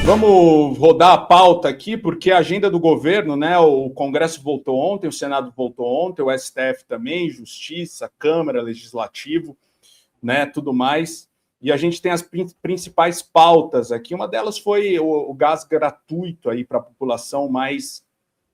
Vamos rodar a pauta aqui, porque a agenda do governo, né? O Congresso voltou ontem, o Senado voltou ontem, o STF também, Justiça, Câmara, Legislativo, né? Tudo mais. E a gente tem as principais pautas aqui. Uma delas foi o gás gratuito aí para a população mais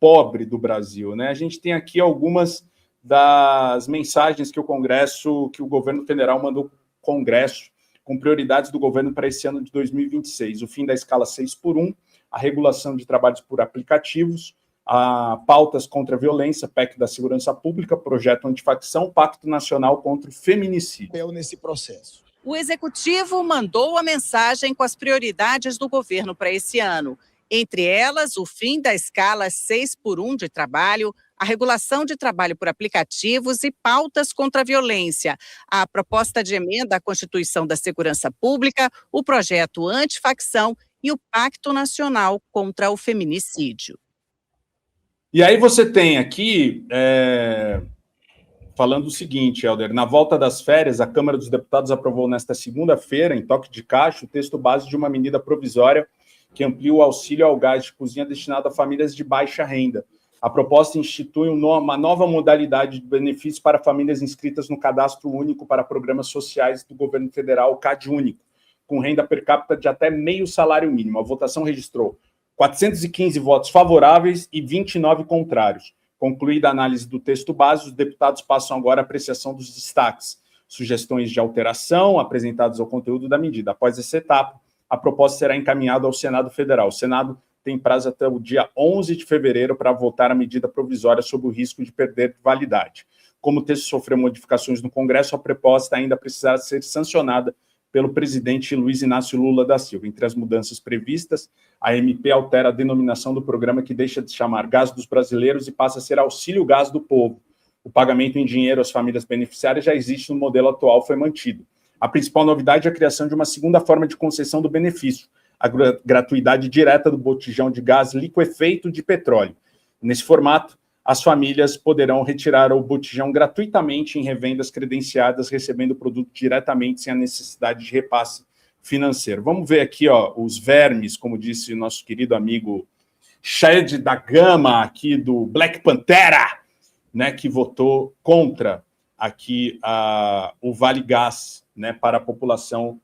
pobre do Brasil, né? A gente tem aqui algumas das mensagens que o governo federal mandou para o Congresso, com prioridades do governo para esse ano de 2026. O fim da escala 6x1, a regulação de trabalhos por aplicativos, pautas contra a violência, PEC da Segurança Pública, projeto antifacção, Pacto Nacional contra o Feminicídio. Nesse processo. O Executivo mandou a mensagem com as prioridades do governo para esse ano. Entre elas, o fim da escala 6x1 de trabalho, a regulação de trabalho por aplicativos e pautas contra a violência, a proposta de emenda à Constituição da Segurança Pública, o projeto antifacção e o Pacto Nacional contra o Feminicídio. E aí você tem aqui, falando o seguinte, Helder, na volta das férias, a Câmara dos Deputados aprovou nesta segunda-feira, em toque de caixa, o texto base de uma medida provisória que amplia o auxílio ao gás de cozinha destinado a famílias de baixa renda. A proposta institui uma nova modalidade de benefício para famílias inscritas no Cadastro Único para Programas Sociais do Governo Federal, o CadÚnico, com renda per capita de até meio salário mínimo. A votação registrou 415 votos favoráveis e 29 contrários. Concluída a análise do texto base, os deputados passam agora à apreciação dos destaques, sugestões de alteração apresentadas ao conteúdo da medida. Após essa etapa, a proposta será encaminhada ao Senado Federal. O Senado tem prazo até o dia 11 de fevereiro para votar a medida provisória sob o risco de perder validade. Como o texto sofreu modificações no Congresso, a proposta ainda precisará ser sancionada pelo presidente Luiz Inácio Lula da Silva. Entre as mudanças previstas, a MP altera a denominação do programa, que deixa de chamar Gás dos Brasileiros e passa a ser Auxílio Gás do Povo. O pagamento em dinheiro às famílias beneficiárias já existe no modelo atual, foi mantido. A principal novidade é a criação de uma segunda forma de concessão do benefício, a gratuidade direta do botijão de gás liquefeito de petróleo. Nesse formato, as famílias poderão retirar o botijão gratuitamente em revendas credenciadas, recebendo o produto diretamente sem a necessidade de repasse financeiro. Vamos ver aqui, os vermes, como disse o nosso querido amigo Shed da Gama, aqui do Black Pantera, né, que votou contra aqui o Vale Gás, né, para a população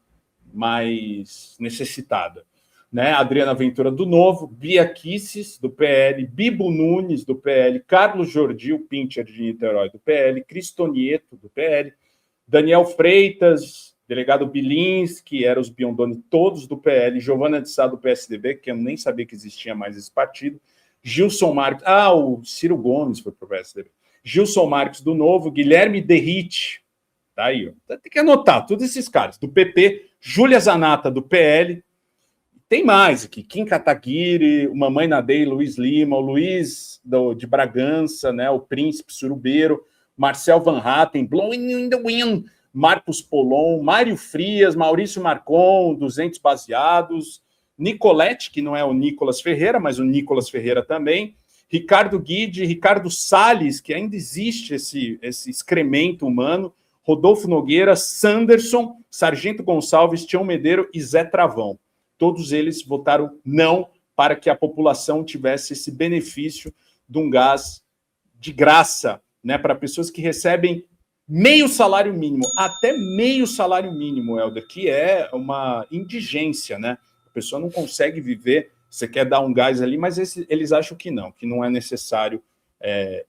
mais necessitada. Né? Adriana Ventura, do Novo, Bia Kicis, do PL, Bibo Nunes, do PL, Carlos Jordi, o Pincher de Niterói, do PL, Cristonieto, do PL, Daniel Freitas, delegado Bilinski, Eros Biondoni, todos do PL, Giovana de Sá, do PSDB, que eu nem sabia que existia mais esse partido, Gilson Marques, o Ciro Gomes foi para o PSDB, Gilson Marques, do Novo, Guilherme Derrite, tá aí, ó. Tem que anotar, todos esses caras, do PP, Júlia Zanata, do PL, tem mais aqui, Kim Kataguiri, o Mamãe Nadei, Luiz Lima, o Luiz de Bragança, né, o Príncipe Surubeiro, Marcel Van Hatten, Blowing in the Wind, Marcos Polon, Mário Frias, Maurício Marcon, 200 Baseados, Nicolete, que não é o Nicolas Ferreira, mas o Nicolas Ferreira também, Ricardo Guide, Ricardo Salles, que ainda existe esse excremento humano, Rodolfo Nogueira, Sanderson, Sargento Gonçalves, Tião Medeiro e Zé Travão. Todos eles votaram não para que a população tivesse esse benefício de um gás de graça, né, para pessoas que recebem meio salário mínimo, até meio salário mínimo, Helder, que é uma indigência, né? A pessoa não consegue viver, você quer dar um gás ali, mas eles acham que não é necessário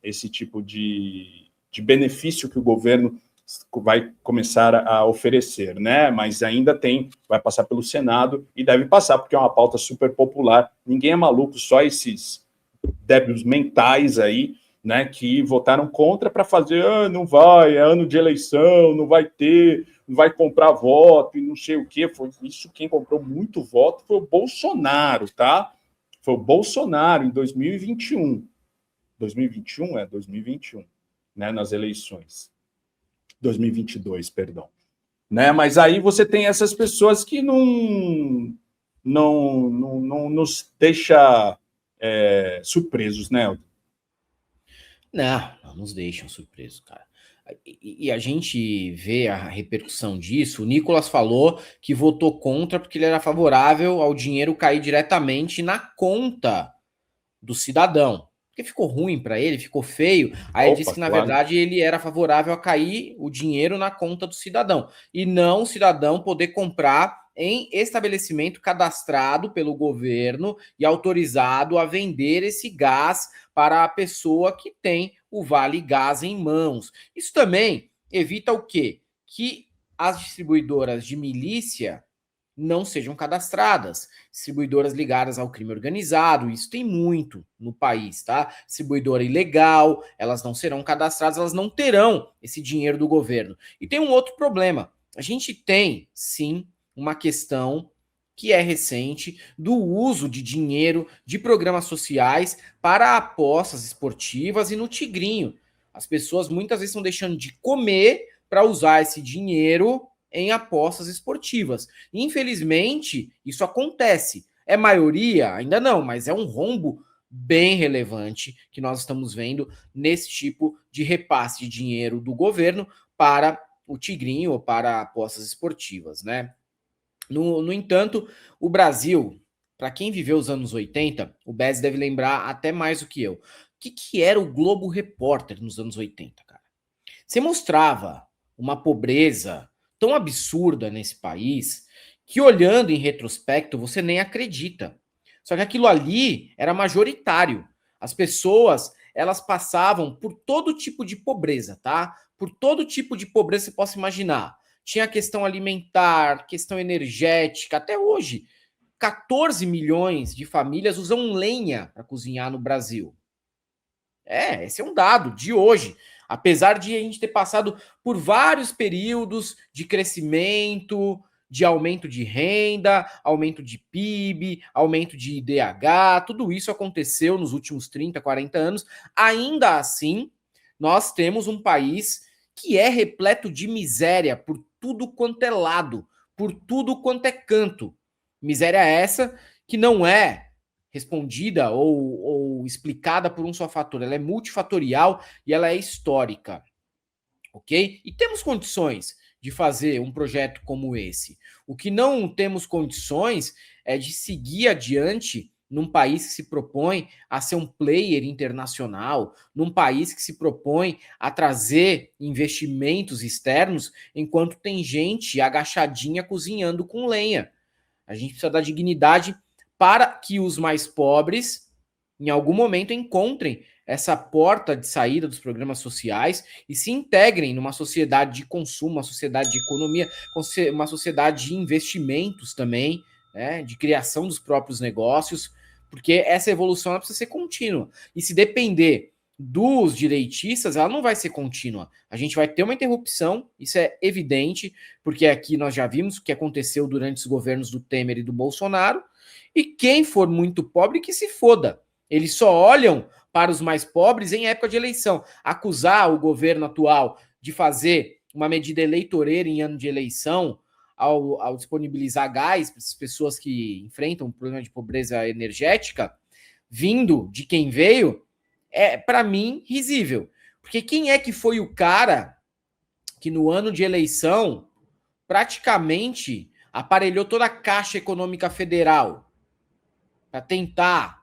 esse tipo de benefício que o governo vai começar a oferecer, né? Mas ainda vai passar pelo Senado e deve passar, porque é uma pauta super popular. Ninguém é maluco, só esses débeis mentais aí, né, que votaram contra para fazer, não vai, é ano de eleição, não vai ter, não vai comprar voto e não sei o quê. Foi isso, quem comprou muito voto foi o Bolsonaro, tá? Foi o Bolsonaro em 2021. 2021? 2021, né, nas eleições. 2022, perdão. Né? Mas aí você tem essas pessoas que não nos deixa surpresos, né? Não nos deixam surpresos, cara. E a gente vê a repercussão disso. O Nicolas falou que votou contra porque ele era favorável ao dinheiro cair diretamente na conta do cidadão. Porque ficou ruim para ele, ficou feio. Aí ele disse que, na verdade, ele era favorável a cair o dinheiro na conta do cidadão. E não o cidadão poder comprar em estabelecimento cadastrado pelo governo e autorizado a vender esse gás para a pessoa que tem o Vale Gás em mãos. Isso também evita o quê? Que as distribuidoras de milícia não sejam cadastradas. Distribuidoras ligadas ao crime organizado, isso tem muito no país, tá? Distribuidora ilegal, elas não serão cadastradas, elas não terão esse dinheiro do governo. E tem um outro problema. A gente tem, sim, uma questão que é recente do uso de dinheiro de programas sociais para apostas esportivas e no Tigrinho. As pessoas muitas vezes estão deixando de comer para usar esse dinheiro em apostas esportivas. Infelizmente, isso acontece. É maioria? Ainda não, mas é um rombo bem relevante que nós estamos vendo nesse tipo de repasse de dinheiro do governo para o Tigrinho ou para apostas esportivas, né? No entanto, o Brasil, para quem viveu os anos 80, o Bez deve lembrar até mais do que eu. O que era o Globo Repórter nos anos 80, cara? Você mostrava uma pobreza tão absurda nesse país que, olhando em retrospecto, você nem acredita. Só que aquilo ali era majoritário. As pessoas, elas passavam por todo tipo de pobreza, tá? Por todo tipo de pobreza que você possa imaginar. Tinha a questão alimentar, questão energética. Até hoje, 14 milhões de famílias usam lenha para cozinhar no Brasil. Esse é um dado de hoje. Apesar de a gente ter passado por vários períodos de crescimento, de aumento de renda, aumento de PIB, aumento de IDH, tudo isso aconteceu nos últimos 30, 40 anos. Ainda assim, nós temos um país que é repleto de miséria por tudo quanto é lado, por tudo quanto é canto. Miséria essa que não é respondida ou explicada por um só fator. Ela é multifatorial e ela é histórica, ok? E temos condições de fazer um projeto como esse. O que não temos condições é de seguir adiante num país que se propõe a ser um player internacional, num país que se propõe a trazer investimentos externos, enquanto tem gente agachadinha cozinhando com lenha. A gente precisa dar dignidade para que os mais pobres, em algum momento, encontrem essa porta de saída dos programas sociais e se integrem numa sociedade de consumo, uma sociedade de economia, uma sociedade de investimentos também, né, de criação dos próprios negócios, porque essa evolução ela precisa ser contínua. E se depender dos direitistas, ela não vai ser contínua. A gente vai ter uma interrupção, isso é evidente, porque aqui nós já vimos o que aconteceu durante os governos do Temer e do Bolsonaro, e quem for muito pobre, que se foda. Eles só olham para os mais pobres em época de eleição. Acusar o governo atual de fazer uma medida eleitoreira em ano de eleição, ao disponibilizar gás para as pessoas que enfrentam um problema de pobreza energética, vindo de quem veio, é, para mim, risível. Porque quem é que foi o cara que no ano de eleição praticamente aparelhou toda a Caixa Econômica Federal para tentar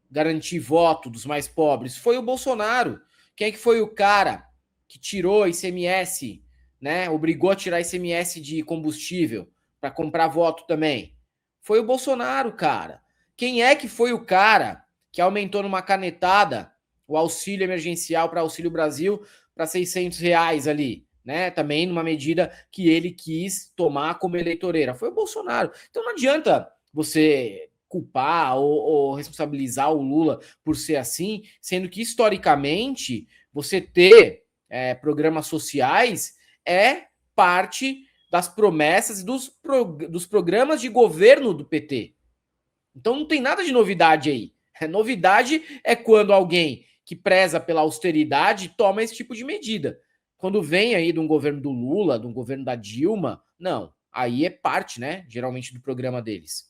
garantir voto dos mais pobres? Foi o Bolsonaro. Quem é que foi o cara que tirou ICMS, né? Obrigou a tirar ICMS de combustível para comprar voto também? Foi o Bolsonaro, cara. Quem é que foi o cara que aumentou numa canetada o auxílio emergencial para Auxílio Brasil para R$600 ali, né? Também numa medida que ele quis tomar como eleitoreira. Foi o Bolsonaro. Então não adianta você culpar ou responsabilizar o Lula por ser assim, sendo que historicamente você ter programas sociais é parte das promessas dos programas de governo do PT. Então não tem nada de novidade aí. Novidade é quando alguém que preza pela austeridade toma esse tipo de medida. Quando vem aí de um governo do Lula, de um governo da Dilma, não. Aí é parte, né, geralmente, do programa deles.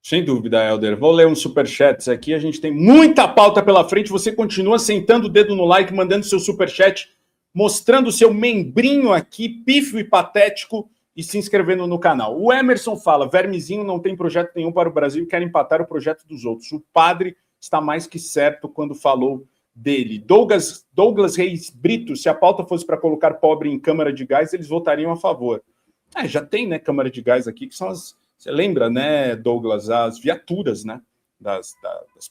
Sem dúvida, Helder. Vou ler uns superchats aqui. A gente tem muita pauta pela frente. Você continua sentando o dedo no like, mandando seu superchat. mostrando seu membrinho aqui, pífio e patético, e se inscrevendo no canal. O Emerson fala, Vermezinho não tem projeto nenhum para o Brasil e quer empatar o projeto dos outros. O padre está mais que certo quando falou dele. Douglas Reis Brito, se a pauta fosse para colocar pobre em câmara de gás, eles votariam a favor. Já tem, né, câmara de gás aqui, que são as... Você lembra, né, Douglas, as viaturas, né, das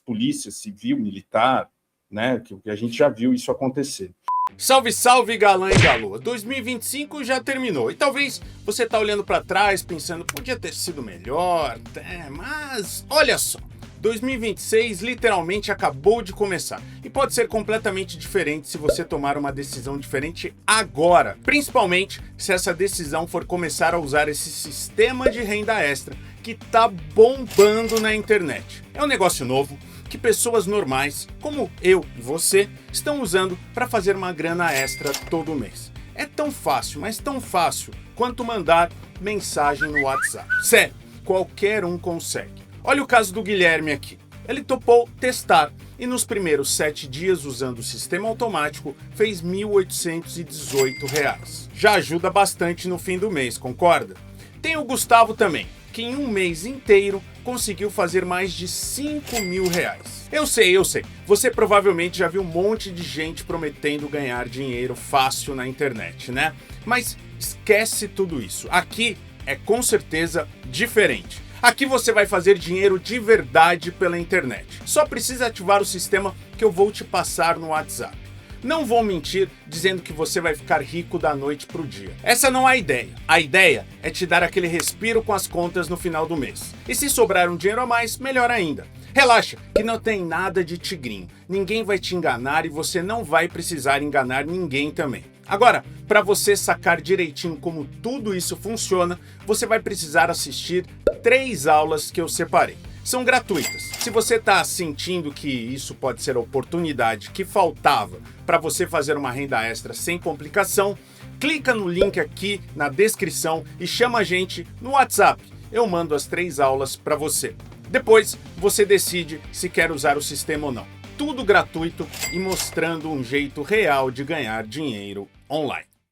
polícias civil, militar, né, que a gente já viu isso acontecer. Salve, salve, galã e galoa. 2025 já terminou e talvez você tá olhando para trás pensando, podia ter sido melhor, mas olha só. 2026 literalmente acabou de começar e pode ser completamente diferente se você tomar uma decisão diferente agora, principalmente se essa decisão for começar a usar esse sistema de renda extra que tá bombando na internet. É um negócio novo que pessoas normais, como eu e você, estão usando para fazer uma grana extra todo mês. É tão fácil, mas tão fácil quanto mandar mensagem no WhatsApp. Sério, qualquer um consegue. Olha o caso do Guilherme aqui. Ele topou testar e nos primeiros 7 dias usando o sistema automático fez R$ 1.818. Já ajuda bastante no fim do mês, concorda? Tem o Gustavo também, que em um mês inteiro conseguiu fazer mais de R$ 5.000. Eu sei, você provavelmente já viu um monte de gente prometendo ganhar dinheiro fácil na internet, né? Mas esquece tudo isso. Aqui é com certeza diferente. Aqui você vai fazer dinheiro de verdade pela internet. Só precisa ativar o sistema que eu vou te passar no WhatsApp. Não vou mentir dizendo que você vai ficar rico da noite pro dia. Essa não é a ideia. A ideia é te dar aquele respiro com as contas no final do mês. E se sobrar um dinheiro a mais, melhor ainda. Relaxa, que não tem nada de tigrinho. Ninguém vai te enganar e você não vai precisar enganar ninguém também. Agora, para você sacar direitinho como tudo isso funciona, você vai precisar assistir 3 aulas que eu separei. São gratuitas. Se você está sentindo que isso pode ser a oportunidade que faltava para você fazer uma renda extra sem complicação, clica no link aqui na descrição e chama a gente no WhatsApp. Eu mando as 3 aulas para você. Depois, você decide se quer usar o sistema ou não. Tudo gratuito e mostrando um jeito real de ganhar dinheiro online.